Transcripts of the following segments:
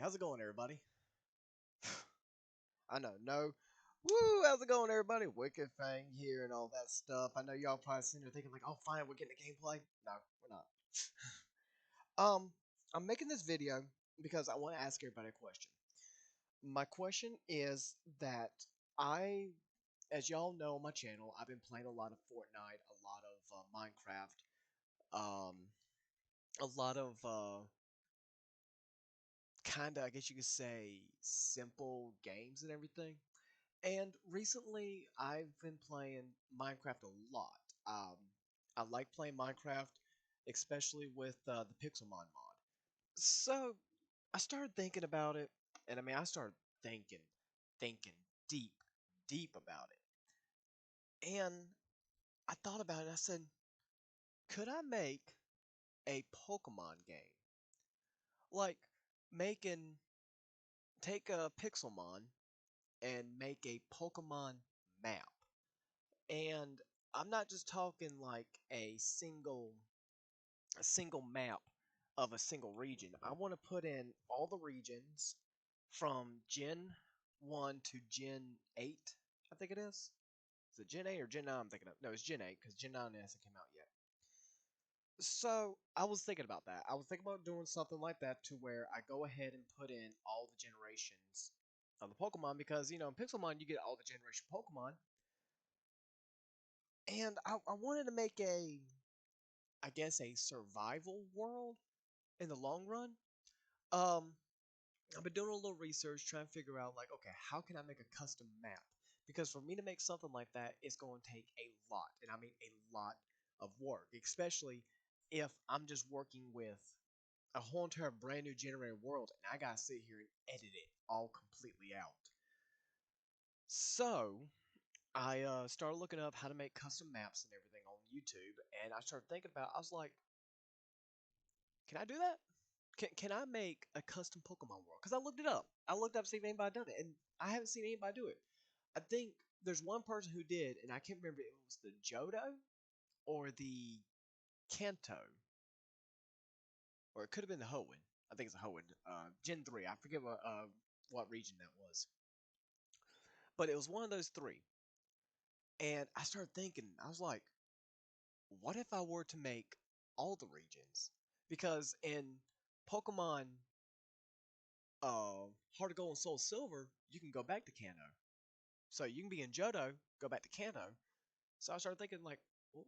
How's it going, everybody? I know, no. Woo, how's it going, everybody? Wicked Fang here and all that stuff. I know y'all probably sitting there thinking, like, oh, fine, we're getting a gameplay. No, we're not. I'm making this video because I want to ask everybody a question. My question is that I, as y'all know on my channel, I've been playing a lot of Fortnite, a lot of Minecraft, a lot of kind of, I guess you could say, simple games and everything. And recently, I've been playing Minecraft a lot. Um, I like playing Minecraft, especially with the pixelmon mod. So I started thinking about it, and I mean, I started thinking deep, deep about it. And I thought about it. I said, could I make a Pokemon game? Like making take a Pixelmon and make a Pokemon map. And I'm not just talking like a single map of a single region. I want to put in all the regions from Gen 1 to Gen 8, I think it is. Is it Gen 8 or Gen 9 I'm thinking of? No, it's Gen 8 because Gen 9 hasn't come out yet. So I was thinking about that. I was thinking about doing something like that to where I go ahead and put in all the generations of the Pokemon because, in Pixelmon you get all the generation Pokemon. And I wanted to make I guess, a survival world in the long run. Um, I've been doing a little research trying to figure out, like, okay, how can I make a custom map? Because for me to make something like that, it's going to take a lot, and I mean a lot of work, especially if I'm just working with a whole entire brand new generated world, and I gotta sit here and edit it all completely out. So I started looking up how to make custom maps and everything on YouTube, and I started thinking about. I was like, can I do that? Can I make a custom Pokemon world? Because I looked it up. I looked up to see if anybody done it, and I haven't seen anybody do it. I think there's one person who did, and I can't remember if it was the Johto or the Kanto, or it could have been the Hoenn. I think it's a Hoenn. Gen 3. I forget what region that was, but it was one of those three. And I started thinking, I was like, what if I were to make all the regions? Because in Pokemon Heart of Gold and Soul Silver, you can go back to Kanto. So you can be in Johto, go back to Kanto. So I started thinking, like,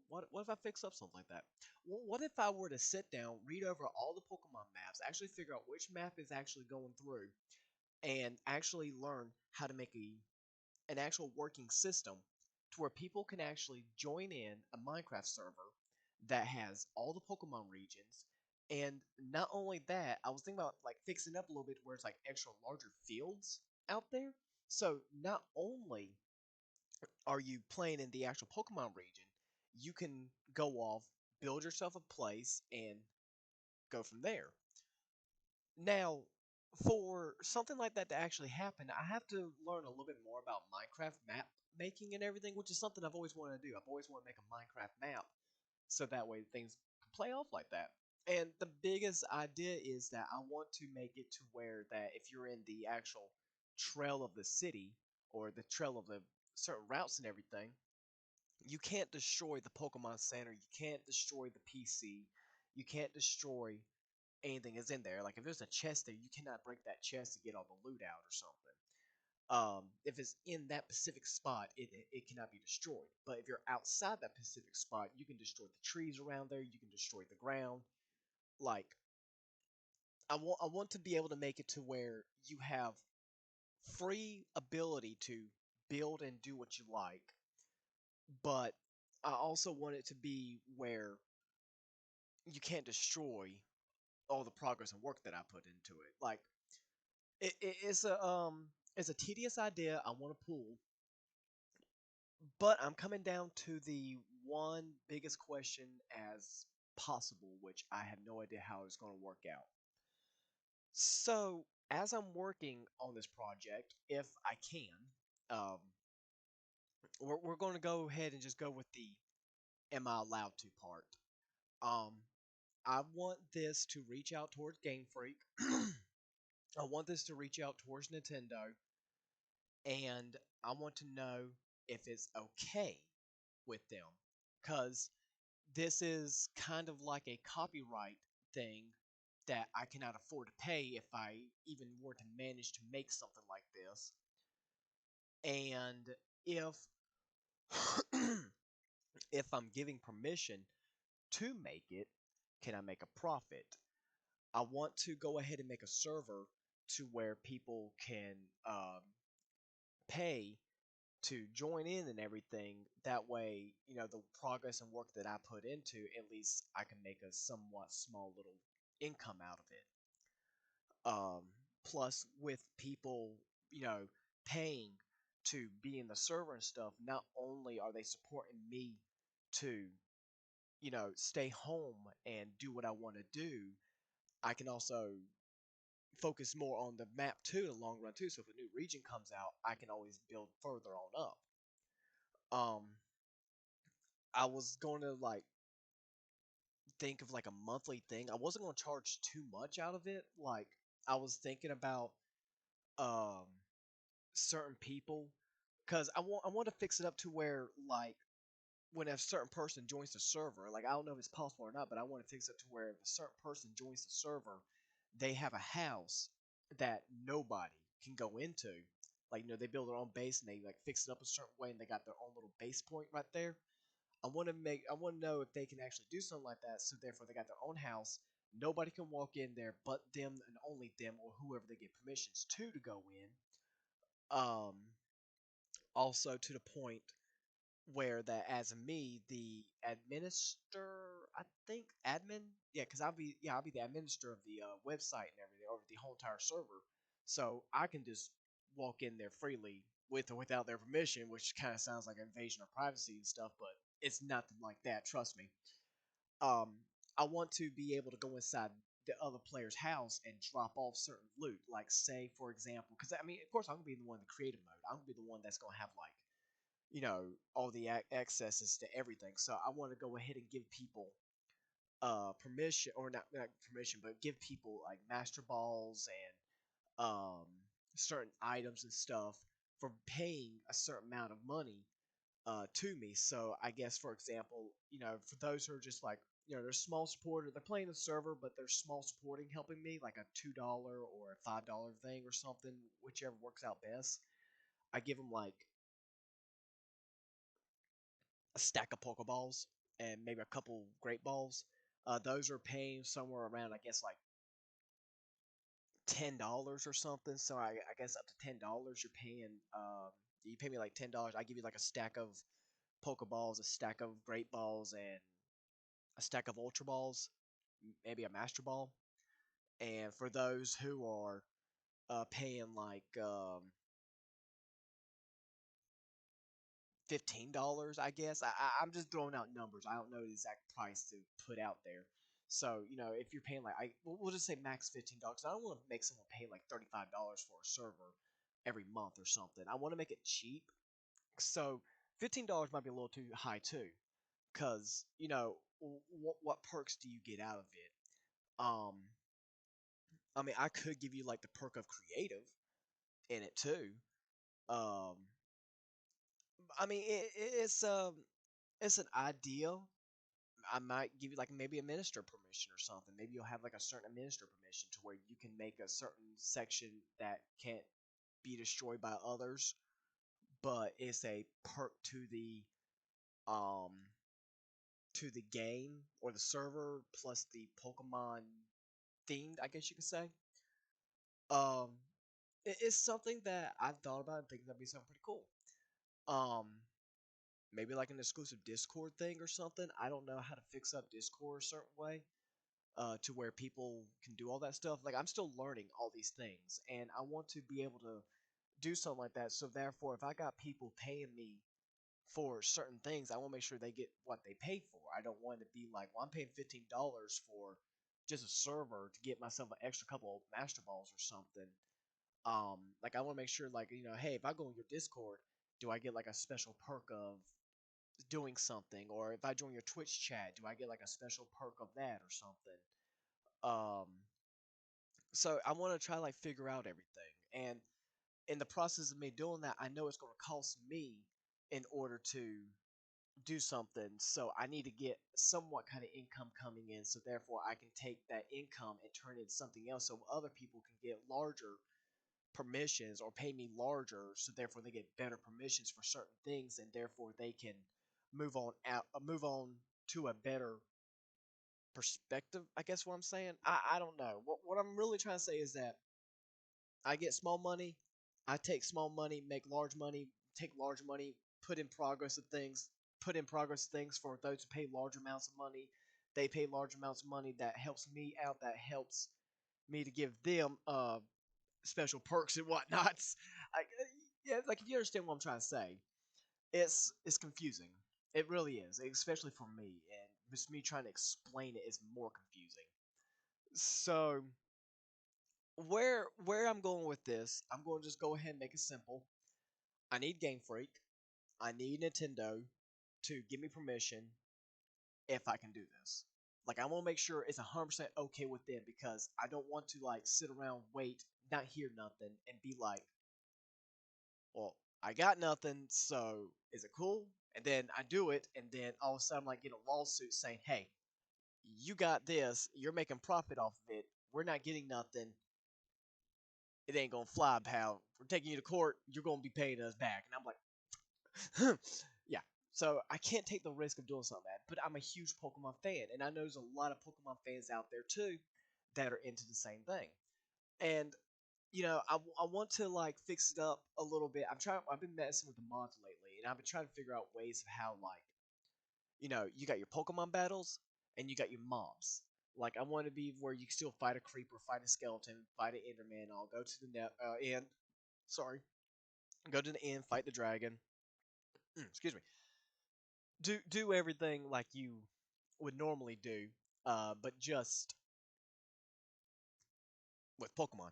what if I fix up something like that? What if I were to sit down, read over all the Pokemon maps, actually figure out which map is actually going through, and actually learn how to make an actual working system to where people can actually join in a Minecraft server that has all the Pokemon regions. And not only that, I was thinking about like fixing up a little bit where it's like extra larger fields out there. So not only are you playing in the actual Pokemon region, you can go off, build yourself a place, and go from there. Now, for something like that to actually happen, I have to learn a little bit more about Minecraft map making and everything, which is something I've always wanted to do. I've always wanted to make a Minecraft map so that way things can play off like that. And the biggest idea is that I want to make it to where that if you're in the actual trail of the city or the trail of the certain routes and everything, you can't destroy the Pokemon Center, you can't destroy the PC, you can't destroy anything that's in there. Like if there's a chest there, you cannot break that chest to get all the loot out or something. If it's in that specific spot, it cannot be destroyed. But if you're outside that specific spot, you can destroy the trees around there. You can destroy the ground. Like I want to be able to make it to where you have free ability to build and do what you like, but I also want it to be where you can't destroy all the progress and work that I put into it. Like it's a tedious idea I want to pull, but I'm coming down to the one biggest question as possible, which I have no idea how it's going to work out. So, as I'm working on this project, if I can, um, we're going to go ahead and just go with the am I allowed to part. Um, I want this to reach out towards Game Freak I want this to reach out towards Nintendo, and I want to know if it's okay with them, because this is kind of like a copyright thing that I cannot afford to pay if I even were to manage to make something like this. And if if I'm giving permission to make it, can I make a profit? I want to go ahead and make a server to where people can pay to join in and everything. That way, the progress and work that I put into, at least I can make a somewhat small little income out of it. Um, Plus, with people, you know, paying to be in the server and stuff, not only are they supporting me to, stay home and do what I want to do, I can also focus more on the map too in the long run too. So if a new region comes out, I can always build further on up. Um, I was going to like think of like a monthly thing. I wasn't going to charge too much out of it. Like I was thinking about um certain people, because I want to fix it up to where like when a certain person joins the server, like I don't know if it's possible or not, but I want to fix it to where if a certain person joins the server, they have a house that nobody can go into. Like they build their own base and they like fix it up a certain way and they got their own little base point right there. I want to know if they can actually do something like that. So therefore, they got their own house. Nobody can walk in there but them and only them or whoever they get permissions to go in. Um, Also to the point where that as me, the administer, I think admin, yeah, because I'll be the administrator of the website and everything over the whole entire server, so I can just walk in there freely with or without their permission, which kind of sounds like an invasion of privacy and stuff, but it's nothing like that. Trust me. Um, I want to be able to go inside the other player's house and drop off certain loot, like say for example, because I mean, of course, I'm gonna be the one in the creative mode. I'm gonna be the one that's gonna have like all the accesses to everything. So I want to go ahead and give people permission, or not permission, but give people like master balls and certain items and stuff for paying a certain amount of money to me. So I guess for example, for those who are just like they're small supporter, they're playing the server, but they're small supporting, helping me like a $2 or a $5 thing or something, whichever works out best. I give them like a stack of Pokeballs and maybe a couple Great Balls. Those are paying somewhere around, I guess, like $10 or something. So I guess up to $10 you're paying. You pay me like $10. I give you like a stack of Pokeballs, a stack of Great Balls, and a stack of Ultra Balls, maybe a Master Ball. And for those who are paying like $15, I guess. I'm just throwing out numbers. I don't know the exact price to put out there. So if you're paying like we'll just say max $15. I don't want to make someone pay like $35 for a server every month or something. I want to make it cheap. So $15 might be a little too high too, because what perks do you get out of it? Um, I mean, I could give you like the perk of creative in it too. Um, I mean, it's an idea. I might give you like maybe a minister permission or something. Maybe you'll have like a certain minister permission to where you can make a certain section that can't be destroyed by others, but it's a perk um to the game or the server plus the Pokemon themed, I guess you could say. Um, it's something that I've thought about and think that'd be something pretty cool. Um, Maybe like an exclusive Discord thing or something. I don't know how to fix up Discord a certain way to where people can do all that stuff. Like I'm still learning all these things, and I want to be able to do something like that. So therefore, if I got people paying me for certain things, I want to make sure they get what they pay for. I don't want to be like, well, I'm paying $15 for just a server to get myself an extra couple of Master Balls or something. Like I want to make sure, like hey, if I go in your Discord, do I get like a special perk of doing something, or if I join your Twitch chat, do I get like a special perk of that or something? Um, So I want to try like figure out everything, and in the process of me doing that, I know it's going to cost me in order to do something. So I need to get somewhat kind of income coming in, so therefore I can take that income and turn it into something else, so other people can get larger permissions or pay me larger, so therefore they get better permissions for certain things, and therefore they can move on to a better perspective. I guess what I'm saying. I don't know. What I'm really trying to say is that I get small money, I take small money, make large money, take large money, put in progress of things, put in progress of things for those who pay large amounts of money. They pay large amounts of money. That helps me out. That helps me to give them special perks and whatnots. I, yeah, like if you understand what I'm trying to say, it's confusing. It really is, especially for me, and just me trying to explain it is more confusing. So where I'm going with this, I'm going to just go ahead and make it simple. I need Game Freak. I need Nintendo to give me permission if I can do this. Like I want to make sure it's 100% okay with them, because I don't want to like sit around, wait, not hear nothing, and be like, well, I got nothing, so is it cool? And then I do it, and then all of a sudden, I'm like, get a lawsuit saying, hey, you got this, you're making profit off of it, we're not getting nothing, it ain't gonna fly, pal. We're taking you to court, you're gonna be paying us back. And I'm like, yeah. So I can't take the risk of doing something like that, but I'm a huge Pokemon fan, and I know there's a lot of Pokemon fans out there too that are into the same thing. And I want to like fix it up a little bit. I've been messing with the mods lately, and I've been trying to figure out ways of how like you got your Pokemon battles and you got your mobs. Like I want to be where you can still fight a creeper, fight a skeleton, fight an Enderman. I'll go to the end. Sorry, go to the end, fight the dragon. Excuse me. Do everything like you would normally do, but just with Pokemon,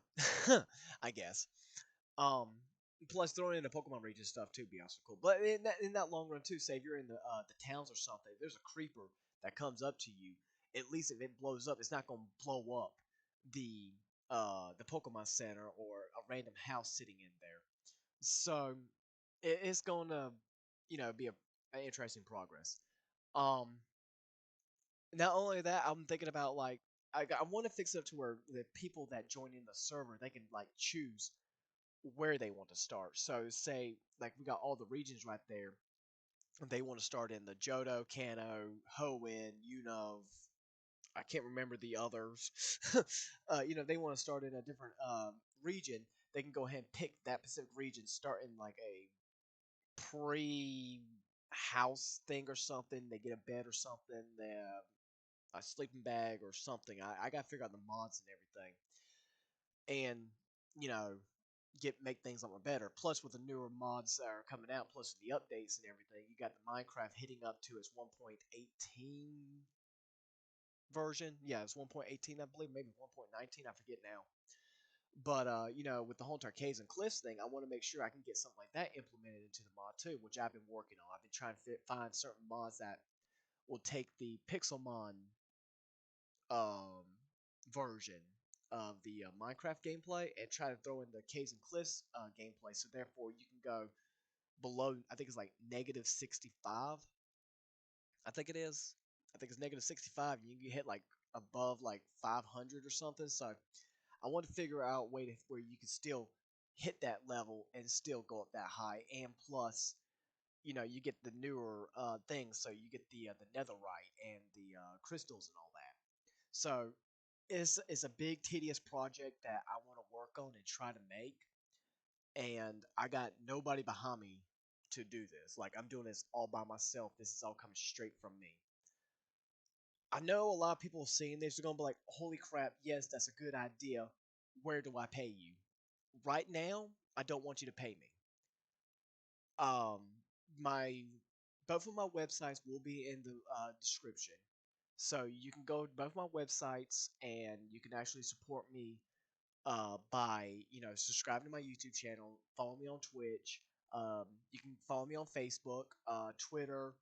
I guess. Um, Plus throwing in the Pokemon region stuff too be also cool. But in that long run too, say if you're in the towns or something, if there's a creeper that comes up to you. At least if it blows up, it's not gonna blow up the the Pokemon Center or a random house sitting in there. So it's gonna be an interesting progress. Um, Not only that, I'm thinking about like I want to fix it up to where the people that join in the server, they can like choose where they want to start. So say like we got all the regions right there. They want to start in the Johto, Kanto, Hoenn, Unov. I can't remember the others. They want to start in a different region. They can go ahead and pick that specific region, start in like a pre-house thing or something. They get a bed or something, a sleeping bag or something. I got to figure out the mods and everything, and you know get make things a lot better. Plus, with the newer mods that are coming out, plus with the updates and everything, you got the Minecraft hitting up to its 1.18 version. Yeah, it's 1.18, I believe, maybe 1.19. I forget now. But with the whole Arcades and Cliffs thing, I want to make sure I can get something like that implemented into the mod too, which I've been working on. I've been trying to find certain mods that will take the pixelmon um, version of the Minecraft gameplay and try to throw in the caves and cliffs gameplay. So therefore, you can go below. I think it's like -65. I think it is. I think it's -65. And you can hit like above like 500 or something. So I want to figure out a way where you can still hit that level and still go up that high. And plus, you get the newer things. So you get the netherite and the crystals and all that. So it's a big tedious project that I want to work on and try to make, and I got nobody behind me to do this. Like I'm doing this all by myself. This is all coming straight from me. I know a lot of people seeing this are gonna be like, "Holy crap! Yes, that's a good idea. Where do I pay you?" Right now, I don't want you to pay me. Um, my both of my websites will be in the description, so you can go to both my websites and you can actually support me by subscribing to my YouTube channel, follow me on Twitch. You can follow me on Facebook, Twitter,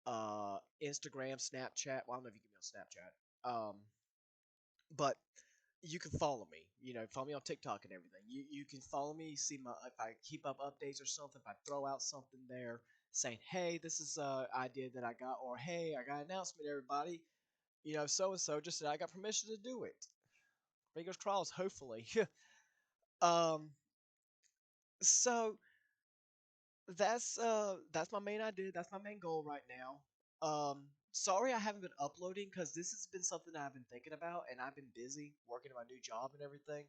Instagram, Snapchat. Well, I don't know if you can get me on Snapchat. But you can follow me. Follow me on TikTok and everything. You can follow me, see my if I keep up updates or something. If I throw out something there saying, "Hey, this is a idea that I got," or "Hey, I got an announcement, everybody." So and so just said I got permission to do it. Fingers crossed. Hopefully. um. So that's my main idea. That's my main goal right now. Sorry I haven't been uploading because this has been something that I've been thinking about, and I've been busy working at my new job and everything.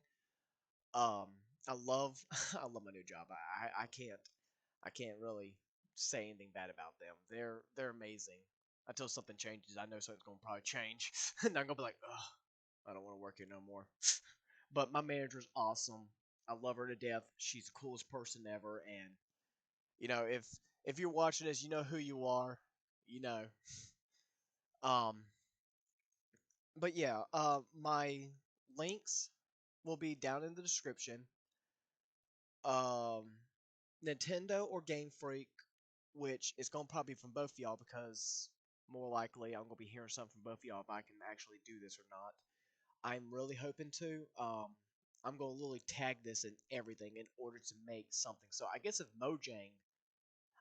Um, I love I love my new job. I can't really say anything bad about them. They're amazing. Until something changes, I know something's gonna probably change, and I'm gonna be like, ugh, I don't want to work here no more. But my manager's awesome. I love her to death. She's the coolest person ever, and if you're watching this, you know who you are. You know. Um, but yeah, my links will be down in the description. Um, Nintendo or Game Freak, which is gonna probably be from both of y'all because more likely I'm gonna be hearing something from both of y'all if I can actually do this or not. I'm really hoping to. I'm gonna literally tag this in everything in order to make something. So I guess if Mojang,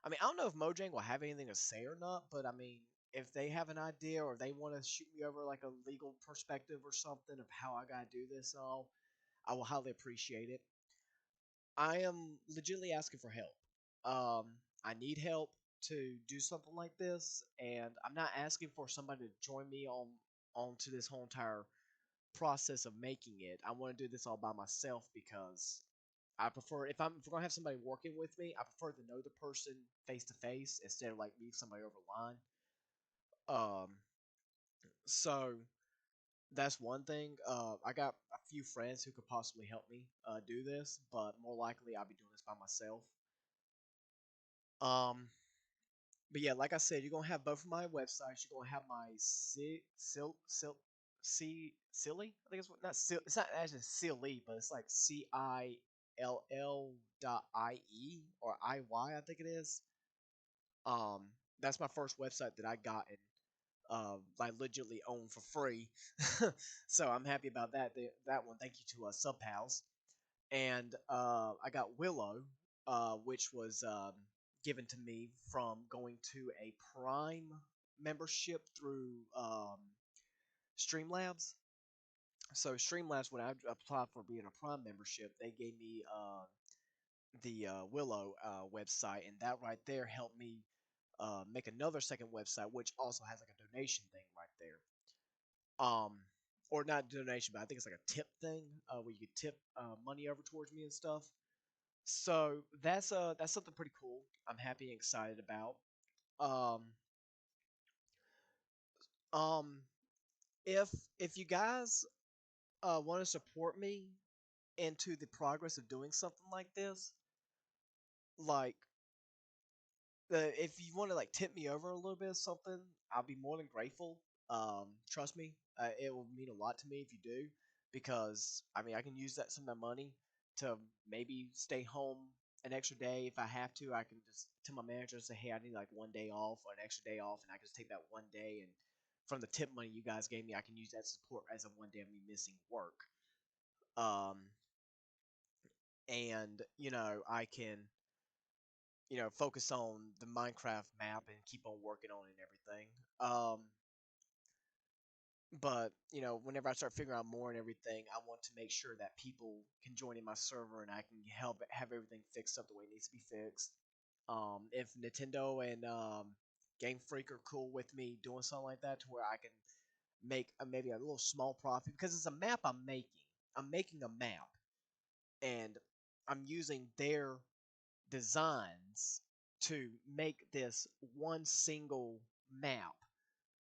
I mean, I don't know if Mojang will have anything to say or not, but I mean, if they have an idea or they want to shoot me over like a legal perspective or something of how I gotta do this, all I will highly appreciate it. I am legitimately asking for help. Um, I need help to do something like this, and I'm not asking for somebody to join me onto this whole entire process of making it. I want to do this all by myself because I prefer if we're gonna have somebody working with me, I prefer to know the person face to face instead of like meeting somebody over line. Um, so that's one thing. I got a few friends who could possibly help me do this, but more likely I'll be doing this by myself. Um, but yeah, like I said, you're gonna have both of my websites. You're gonna have my silly. I think it's not sil. It's not actually silly, but it's like CILL.IE or IY. I think it is. Um, that's my first website that I got and like legitimately own for free. So I'm happy about that. That one. Thank you to SubPals. And I got Willow, which was given to me from going to a Prime membership through Streamlabs. So Streamlabs, when I applied for being a Prime membership, they gave me the Willow website, and that right there helped me make another second website, which also has like a donation thing right there. Um, or not donation, but I think it's like a tip thing where you could tip money over towards me and stuff. So that's something pretty cool. I'm happy and excited about. Um, um, if if you guys want to support me into the progress of doing something like this, like if you want to like tip me over a little bit or something, I'll be more than grateful. Trust me, it will mean a lot to me if you do, because I mean I can use that some of that money to maybe stay home an extra day if I have to. I can just tell my manager and say, hey, I need like one day off or an extra day off, and I can just take that one day and from the tip money you guys gave me, I can use that support as a one day of me missing work. Um, and I can focus on the Minecraft map and keep on working on it and everything. But whenever I start figuring out more and everything, I want to make sure that people can join in my server and I can help have everything fixed up the way it needs to be fixed. If Nintendo and Game Freak are cool with me doing something like that, to where I can make maybe a little small profit because it's a map I'm making. I'm making a map, and I'm using their designs to make this one single map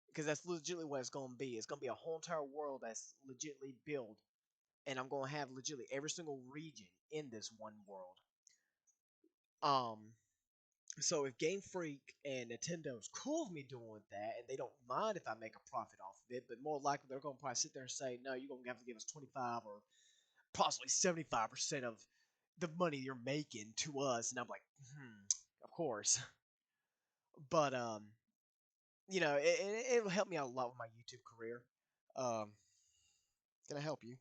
because that's legitimately what it's going to be. It's going to be a whole entire world that's legitimately built, and I'm going to have legitimately every single region in this one world. Um, so if Game Freak and Nintendo's cool with me doing that, and they don't mind if I make a profit off of it, but more likely they're going to probably sit there and say, no, you're going to have to give us 25 or possibly 75% of the money you're making to us, and I'm like, of course. But it'll help me out a lot with my YouTube career. Um, can I help you?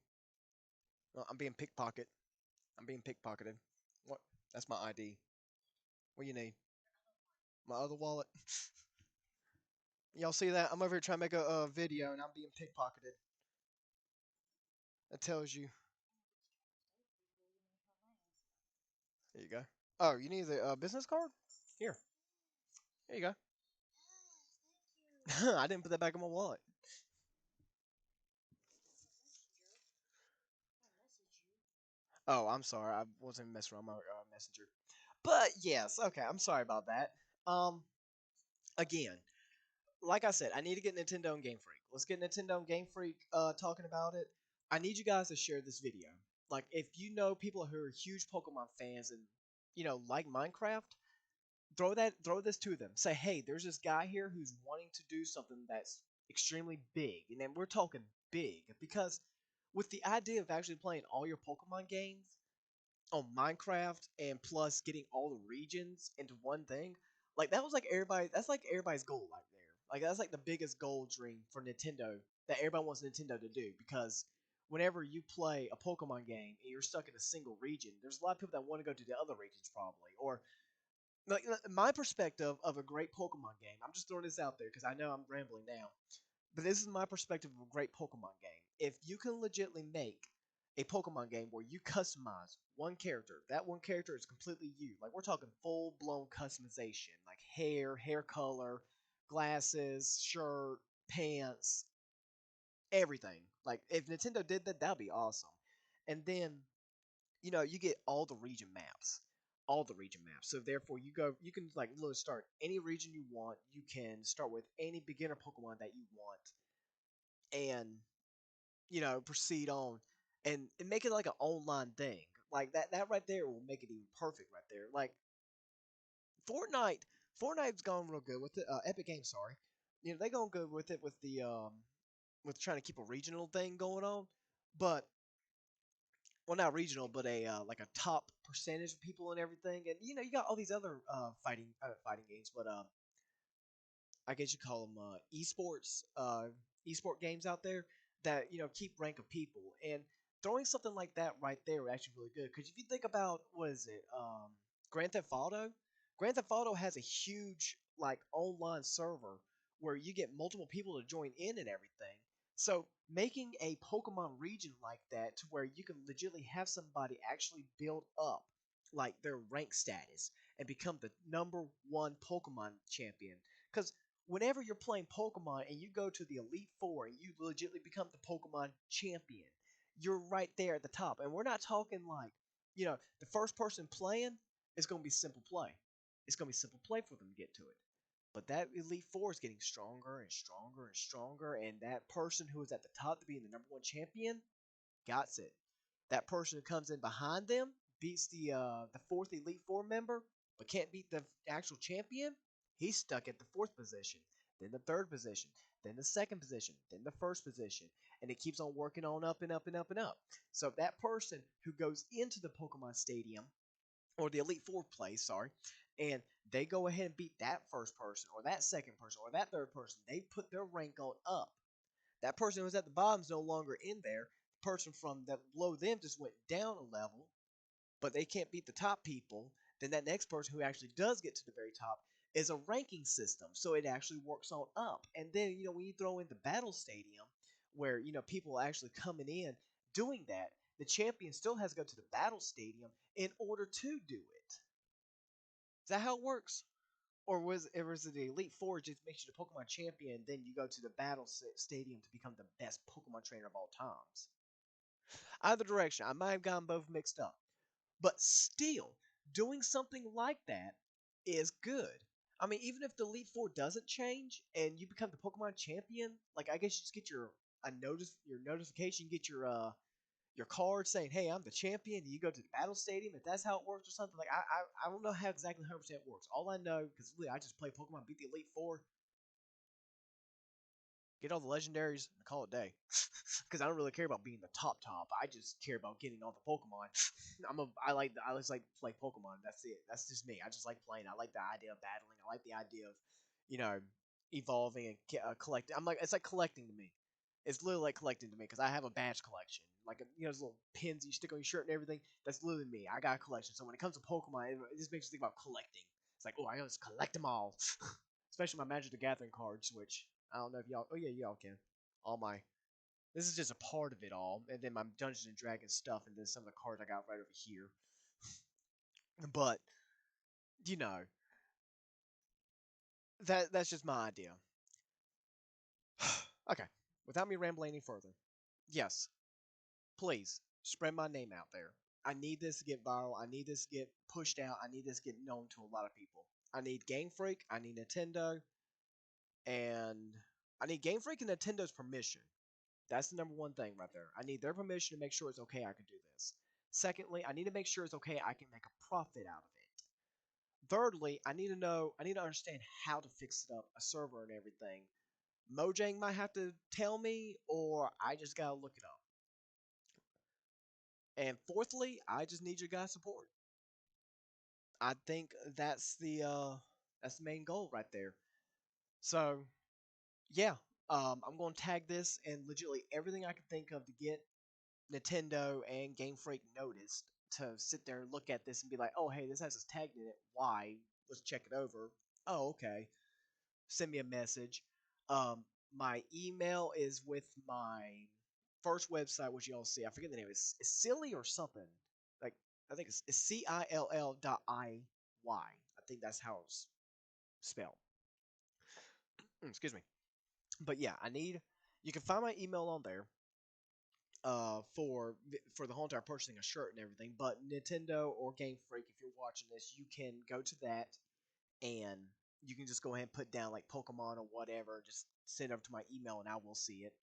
I'm being pickpocketed. I'm being pickpocketed. What? That's my ID. What you need? My other wallet. Y'all see that? I'm over here trying to make a video and I'm being pickpocketed. That tells you. There you go. Oh, you need the business card? Here. There you go. I didn't put that back in my wallet. Oh, I'm sorry. I wasn't messing around my messenger. But yes, okay. I'm sorry about that. Um, again, like I said, I need to get Nintendo and Game Freak. Let's get Nintendo and Game Freak talking about it. I need you guys to share this video. Like, if you know people who are huge Pokemon fans and like Minecraft, throw this to them. Say, hey, there's this guy here who's wanting to do something that's extremely big, and then we're talking big because with the idea of actually playing all your Pokemon games on Minecraft and plus getting all the regions into one thing, like that was like everybody. That's like everybody's goal right there. Like that's like the biggest goal dream for Nintendo that everybody wants Nintendo to do because whenever you play a Pokemon game and you're stuck in a single region, there's a lot of people that want to go to the other regions probably. Or like my perspective of a great Pokemon game. I'm just throwing this out there because I know I'm rambling now. But this is my perspective of a great Pokemon game. If you can legitimately make a Pokemon game where you customize one character, that one character is completely you. Like we're talking full blown customization, like hair color, glasses, shirt, pants, everything. Like if Nintendo did that, that'd be awesome. And then you get all the region maps, all the region maps. So therefore, you can like literally start any region you want. You can start with any beginner Pokemon that you want, and proceed on and make it like an online thing. Like that right there will make it even perfect right there. Like Fortnite, Fortnite's gone real good with it. Epic Games, sorry, they gone good with it with trying to keep a regional thing going on, but well, not regional, but a like a top percentage of people and everything. And you got all these other fighting games, but I guess you call them esports esport games out there that keep rank of people. And throwing something like that right there is actually really good because if you think about what is it, Grand Theft Auto, Grand Theft Auto has a huge like online server where you get multiple people to join in and everything. So making a Pokemon region like that to where you can legitimately have somebody actually build up like their rank status and become the number one Pokemon champion. Because whenever you're playing Pokemon and you go to the Elite Four and you legitimately become the Pokemon champion, you're right there at the top. And we're not talking like, the first person playing is going to be simple play. It's going to be simple play for them to get to it. But that Elite Four is getting stronger and stronger and stronger, and that person who is at the top to being the number one champion got it. That person who comes in behind them beats the fourth Elite Four member, but can't beat the actual champion. He's stuck at the fourth position, then the third position, then the second position, then the first position, and it keeps on working on up and up and up and up. So that person who goes into the Pokemon Stadium or the Elite Four plays, sorry, and they go ahead and beat that first person or that second person or that third person. They put their rank on up. That person who was at the bottom is no longer in there. The person from that below them just went down a level, but they can't beat the top people. Then that next person who actually does get to the very top is a ranking system, so it actually works on up. And then when you throw in the battle stadium, where people are actually coming in doing that, the champion still has to go to the battle stadium in order to do it. Is that how it works? Or was it the Elite Four just makes you the Pokemon champion, then you go to the battle stadium to become the best Pokemon trainer of all times? Either direction, I might have gotten both mixed up. But still, doing something like that is good. I mean, even if the Elite Four doesn't change and you become the Pokemon champion, like I guess you just get your notification, you get your card saying, "Hey, I'm the champion." And you go to the battle stadium. If that's how it works or something, like I don't know how exactly 100% works. All I know, because really I just play Pokemon, beat the Elite Four, get all the legendaries, and call it a day. Because I don't really care about being the top. I just care about getting all the Pokemon. I just like to play Pokemon. That's it. That's just me. I just like playing. I like the idea of battling. I like the idea of, you know, evolving and collecting. It's like collecting to me. It's literally like collecting to me because I have a badge collection, like those little pins you stick on your shirt and everything. That's literally me. I got a collection. So when it comes to Pokemon, it just makes me think about collecting. It's like, oh, I gotta just collect them all, especially my Magic the Gathering cards, which I don't know if y'all. Oh yeah, y'all can. All my. This is just a part of it all, and then my Dungeons and Dragons stuff, and then some of the cards I got right over here. But you know, that's just my idea. Okay, without me rambling any further, yes, please spread my name out there. I need this to get viral. I need this to get pushed out. I need this to get known to a lot of people. I need Game Freak. I need Nintendo, and I need Game Freak and Nintendo's permission. That's the number one thing right there. I need their permission to make sure it's okay I can do this. Secondly, I need to make sure it's okay I can make a profit out of it. Thirdly, I need to understand how to fix it up, a server and everything. Mojang might have to tell me, or I just gotta look it up. And fourthly, I just need your guys' support. I think that's the main goal right there. So yeah, I'm going to tag this and legitimately everything I can think of to get Nintendo and Game Freak noticed to sit there and look at this and be like, oh hey, this has this tag in it. Why? Let's check it over. Oh okay. Send me a message. Um, my email is with my first website, which y'all see. I forget the name. It's silly or something. Like I think it's CILL.IY. I think that's how it's spelled. Excuse me. But yeah, I need. You can find my email on there. For the whole entire purchasing a shirt and everything. But Nintendo or Game Freak, if you're watching this, you can go to that and you can just go ahead and put down like Pokemon or whatever. Just send it over to my email and I will see it.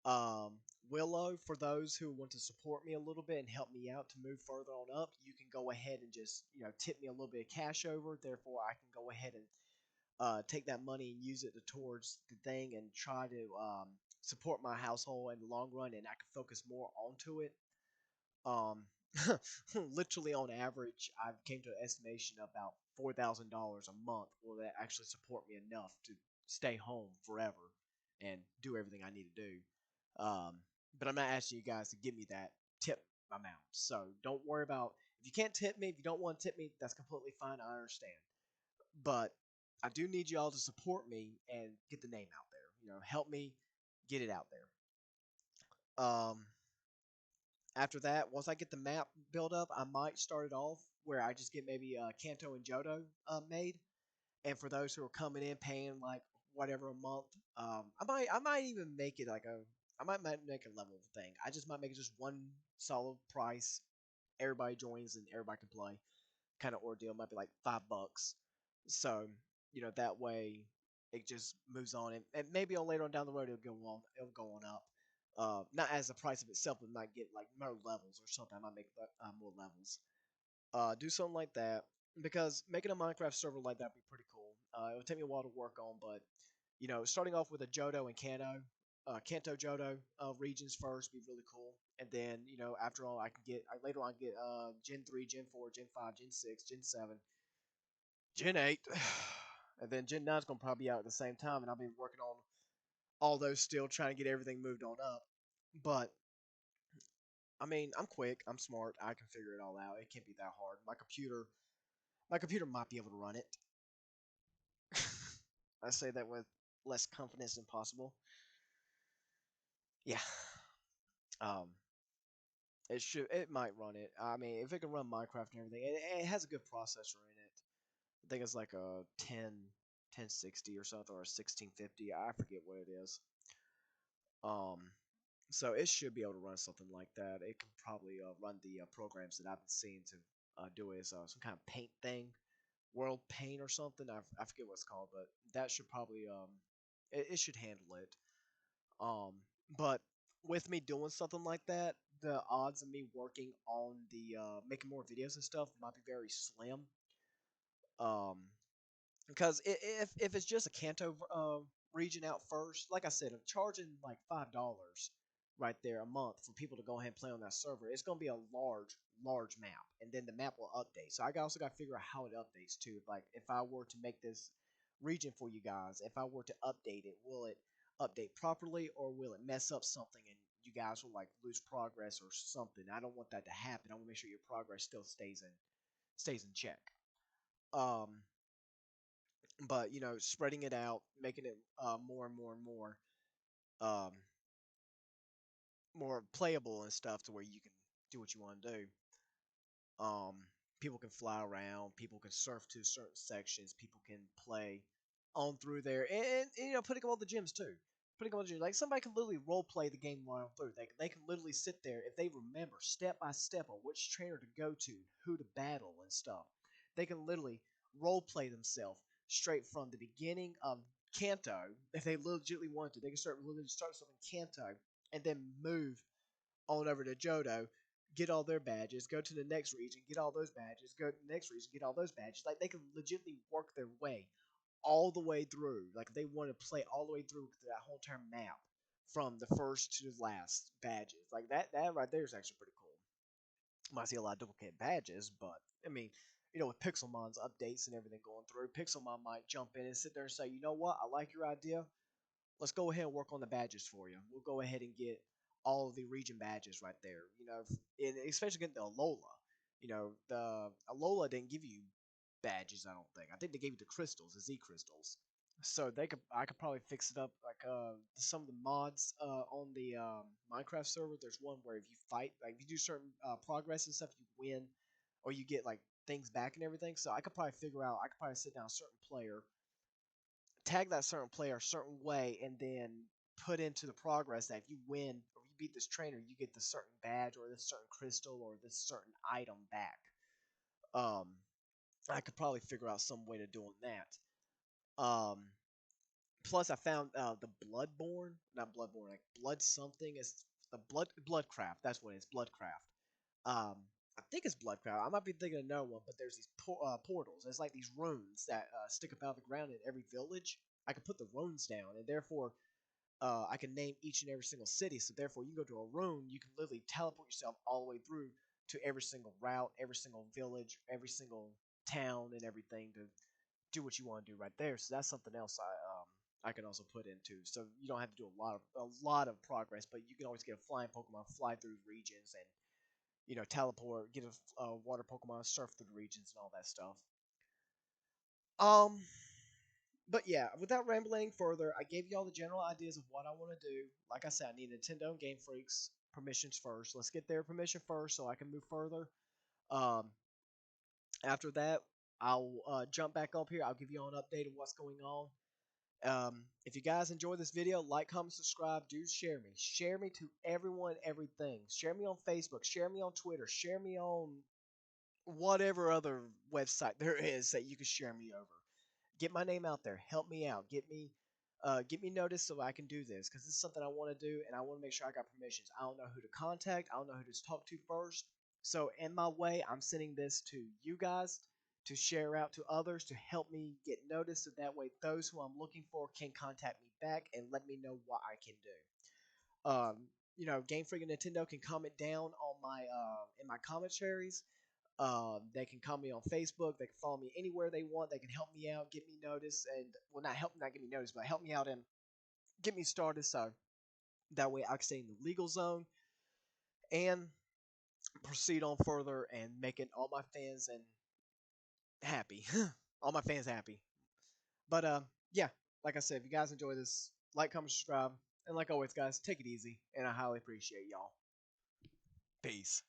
Um, Willow, for those who want to support me a little bit and help me out to move further on up, you can go ahead and just tip me a little bit of cash over. Therefore, I can go ahead and take that money and use it towards the thing and try to support my household in the long run, and I can focus more onto it. Um, literally on average, I came to an estimation of about $4,000 a month will that actually support me enough to stay home forever and do everything I need to do. Um, but I'm not asking you guys to give me that tip amount, so don't worry about if you can't tip me. If you don't want to tip me, that's completely fine. I understand, but I do need y'all to support me and get the name out there. Help me get it out there. After that, once I get the map built up, I might start it off where I just get maybe Kanto and Johto made. And for those who are coming in paying like whatever a month, I might even make it like I might make a level thing. I just might make it just one solid price. Everybody joins and everybody can play. Kind of ordeal might be like $5. So that way it just moves on, and maybe on later on down the road it'll go on up. Not as the price of itself, but might get like more levels or something. I might make more levels. Do something like that because making a Minecraft server like that would be pretty cool. It would take me a while to work on, but starting off with a Johto and Kanto Johto regions first would be really cool, and then after all I can get later on get Gen 3, Gen 4, Gen 5, Gen 6, Gen 7, Gen 8, and then Gen 9 is gonna probably be out at the same time, and I'll be working on all those still trying to get everything moved on up. But I mean, I'm quick, I'm smart, I can figure it all out. It can't be that hard. My computer might be able to run it. I say that with less confidence than possible. Yeah. Um, it might run it. I mean, if it can run Minecraft and everything, it has a good processor in it. I think it's like a 1060 or something, or a 1650. I forget what it is. Um, so it should be able to run something like that. It can probably run the programs that I've been seeing to do it. Some kind of paint thing, World Paint or something. I forget what it's called, but that should probably it should handle it. Um, but with me doing something like that, the odds of me working on the making more videos and stuff might be very slim. Um, because if it's just a Kanto region out first, like I said, I'm charging like $5 right there a month for people to go ahead and play on that server. It's gonna be a large map, and then the map will update. So I also got to figure out how it updates too. Like if I were to make this region for you guys, if I were to update it, will it update properly, or will it mess up something and you guys will like lose progress or something? I don't want that to happen. I want to make sure your progress still stays in check. Um, but spreading it out, making it more and more and um, more playable and stuff to where you can do what you want to do. Um, People can fly around, people can surf to certain sections, people can play on through there, and putting all the gyms too. Putting all the gyms, like somebody can literally role play the game right on through. They can literally sit there if they remember step by step on which trainer to go to, who to battle and stuff. They can literally role play themselves straight from the beginning of Kanto if they legitimately want to. They can start something Kanto and then move on over to Johto, get all their badges, go to the next region, get all those badges, go to the next region, get all those badges. Like they can legitimately work their way all the way through. Like they want to play all the way through that whole entire map from the first to the last badges. Like that right there is actually pretty cool. Might see a lot of duplicate badges, but I mean, with Pixelmon's updates and everything going through, Pixelmon might jump in and sit there and say, you know what, I like your idea. Let's go ahead and work on the badges for you. We'll go ahead and get all of the region badges right there. And especially getting the Alola. The Alola didn't give you badges. I don't think. I think they gave you the crystals, the Z crystals. So I could probably fix it up like some of the mods on the Minecraft server. There's one where if you fight, like if you do certain progress and stuff, you win, or you get like things back and everything. So I could probably figure out. I could probably sit down a certain player, tag that certain player a certain way, and then put into the progress that if you win or you beat this trainer, you get this certain badge or this certain crystal or this certain item back. Um, I could probably figure out some way to doing that. Plus, I found the Bloodborne, not Bloodborne, like Blood something. It's the Bloodcraft. That's what it is, Bloodcraft. Um, I think it's Bloodcraft. I might be thinking of another one, but there's these portals. It's like these runes that stick up out of the ground in every village. I can put the runes down, and therefore I can name each and every single city. So therefore, you can go to a rune, you can literally teleport yourself all the way through to every single route, every single village, every single town, and everything to do what you want to do right there. So that's something else I can also put into. So you don't have to do a lot of progress, but you can always get a flying Pokemon, fly through regions, and teleport, get a water Pokemon, surf through the regions, and all that stuff. Um, but yeah, without rambling further, I gave you all the general ideas of what I want to do. Like I said, I need Nintendo and Game Freak's permissions first. Let's get their permission first so I can move further. Um, After that, I'll jump back up here. I'll give you all an update of what's going on. If you guys enjoy this video, like, comment, subscribe, do share me. Share me to everyone, everything. Share me on Facebook. Share me on Twitter. Share me on whatever other website there is that you can share me over. Get my name out there. Help me out. Get me noticed so I can do this because this is something I want to do and I want to make sure I got permissions. I don't know who to contact. I don't know who to talk to first. So in my way, I'm sending this to you guys to share out to others to help me get noticed. So that way, those who I'm looking for can contact me back and let me know what I can do. Game Freak and Nintendo can comment down on my in my commentaries. They can comment me on Facebook. They can follow me anywhere they want. They can help me out, get me noticed, and well, not get me noticed, but help me out and get me started. So that way I can stay in the legal zone and proceed on further and making all my fans and happy, all my fans happy. But yeah, like I said, if you guys enjoy this, like, comment, subscribe, and like always, guys, take it easy, and I highly appreciate y'all. Peace.